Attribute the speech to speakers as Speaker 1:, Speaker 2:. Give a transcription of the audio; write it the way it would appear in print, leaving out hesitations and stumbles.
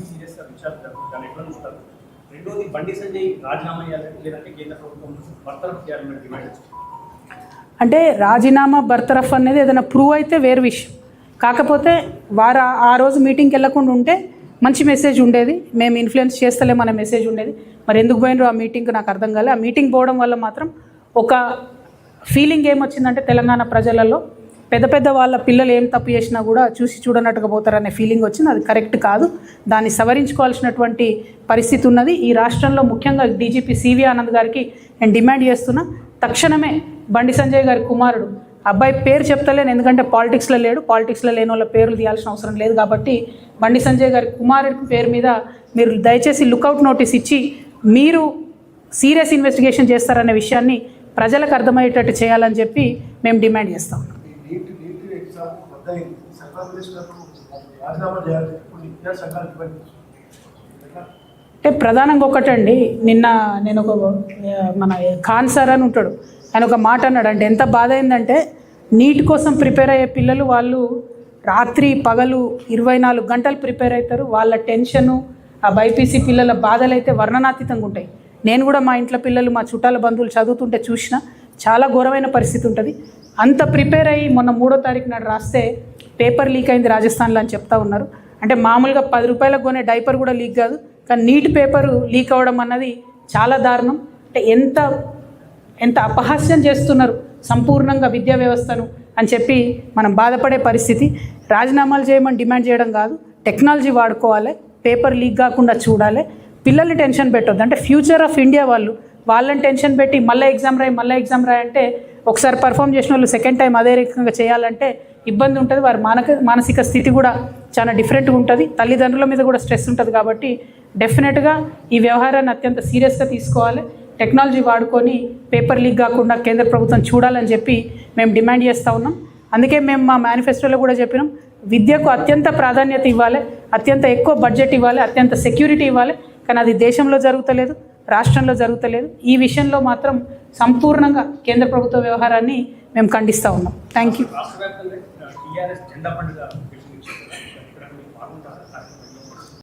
Speaker 1: సీరియస్గా విచారణ జరుగుతుంది ఎట్లా చూస్తారు. రెండోది బండి సంజయ్ రాజీనామా చేయాలని లేదంటే కేంద్ర ప్రభుత్వం బర్తరఫ్ చేయాలని డిమాండ్ చేస్తారు.
Speaker 2: అంటే రాజీనామా బర్తరఫ్ అనేది ఏదైనా ప్రూవ్ అయితే వేరు విషయం. కాకపోతే వారు ఆ రోజు మీటింగ్కి వెళ్ళకుండా ఉంటే మంచి మెసేజ్ ఉండేది, మేము ఇన్ఫ్లుయెన్స్ చేస్తలేమనే మెసేజ్ ఉండేది. మరి ఎందుకు పోయినరో ఆ మీటింగ్కి నాకు అర్థం కాలేదు. ఆ మీటింగ్ పోవడం వల్ల మాత్రం ఒక ఫీలింగ్ ఏమొచ్చిందంటే తెలంగాణ ప్రజలలో పెద్ద పెద్ద వాళ్ళ పిల్లలు ఏం తప్పు చేసినా కూడా చూసి చూడనట్టుగా పోతారనే ఫీలింగ్ వచ్చింది. అది కరెక్ట్ కాదు, దాన్ని సవరించుకోవాల్సినటువంటి పరిస్థితి ఉన్నది. ఈ రాష్ట్రంలో ముఖ్యంగా డీజీపీ సివి ఆనంద్ గారికి నేను డిమాండ్ చేస్తున్నా, తక్షణమే బండి సంజయ్ గారి కుమారుడు, అబ్బాయి పేరు చెప్తలేను ఎందుకంటే పాలిటిక్స్లో లేడు, పాలిటిక్స్లో లేని వాళ్ళ పేర్లు తీయాల్సిన అవసరం లేదు కాబట్టి బండి సంజయ్ గారి కుమారుడి పేరు మీద మీరు దయచేసి లుకౌట్ నోటీస్ ఇచ్చి మీరు సీరియస్ ఇన్వెస్టిగేషన్ చేస్తారనే విషయాన్ని ప్రజలకు అర్థమయ్యేటట్టు చేయాలని చెప్పి మేము డిమాండ్ చేస్తాం. అంటే ప్రధానంగా ఒకటండి, నిన్న నేను ఒక మన ఖాన్ సార్ అని ఉంటాడు, ఆయన ఒక మాట అన్నాడు. అంటే ఎంత బాధ అయిందంటే నీట్ కోసం ప్రిపేర్ అయ్యే పిల్లలు వాళ్ళు రాత్రి పగలు 24 గంటలు ప్రిపేర్ అవుతారు. వాళ్ళ టెన్షను, ఆ బైపీసీ పిల్లల బాధలు అయితే వర్ణనాతీతంగా ఉంటాయి. నేను కూడా మా ఇంట్లో పిల్లలు మా చుట్టాల బంధువులు చదువుతుంటే చూసిన చాలా ఘోరమైన పరిస్థితి ఉంటుంది. అంత ప్రిపేర్ అయ్యి మొన్న 3వ తారీఖు నాడు రాస్తే పేపర్ లీక్ అయింది రాజస్థాన్లో అని చెప్తా ఉన్నారు. అంటే మామూలుగా 10 రూపాయలకు కొనే డైపర్ కూడా లీక్ కాదు, కానీ నీట్ పేపరు లీక్ అవ్వడం అన్నది చాలా దారుణం. అంటే ఎంత అపహాస్యం చేస్తున్నారు సంపూర్ణంగా విద్యా వ్యవస్థను అని చెప్పి మనం బాధపడే పరిస్థితి. రాజీనామాలు చేయమని డిమాండ్ చేయడం కాదు, టెక్నాలజీ వాడుకోవాలి, పేపర్ లీక్ కాకుండా చూడాలి, పిల్లల్ని టెన్షన్ పెట్టొద్దు. అంటే ఫ్యూచర్ ఆఫ్ ఇండియా వాళ్ళని టెన్షన్ పెట్టి మళ్ళీ ఎగ్జామ్ రాయి అంటే ఒకసారి పర్ఫామ్ చేసిన వాళ్ళు సెకండ్ టైం అదే రకంగా చేయాలంటే ఇబ్బంది ఉంటుంది. వారి మానసిక స్థితి కూడా చాలా డిఫరెంట్గా ఉంటుంది, తల్లిదండ్రుల మీద కూడా స్ట్రెస్ ఉంటుంది. కాబట్టి డెఫినెట్గా ఈ వ్యవహారాన్ని అత్యంత సీరియస్గా తీసుకోవాలి, టెక్నాలజీ వాడుకొని పేపర్ లీక్ కాకుండా కేంద్ర ప్రభుత్వం చూడాలని చెప్పి మేము డిమాండ్ చేస్తూ ఉన్నాం. అందుకే మేము మా మేనిఫెస్టోలో కూడా చెప్పినాం, విద్యకు అత్యంత ప్రాధాన్యత ఇవ్వాలి, అత్యంత ఎక్కువ బడ్జెట్ ఇవ్వాలి, అత్యంత సెక్యూరిటీ ఇవ్వాలి. కానీ అది దేశంలో జరుగుతలేదు, రాష్ట్రంలో జరుగుతలేదు. ఈ విషయంలో మాత్రం సంపూర్ణంగా కేంద్ర ప్రభుత్వ వ్యవహారాన్ని మేము ఖండిస్తూ ఉన్నాం. Thank you.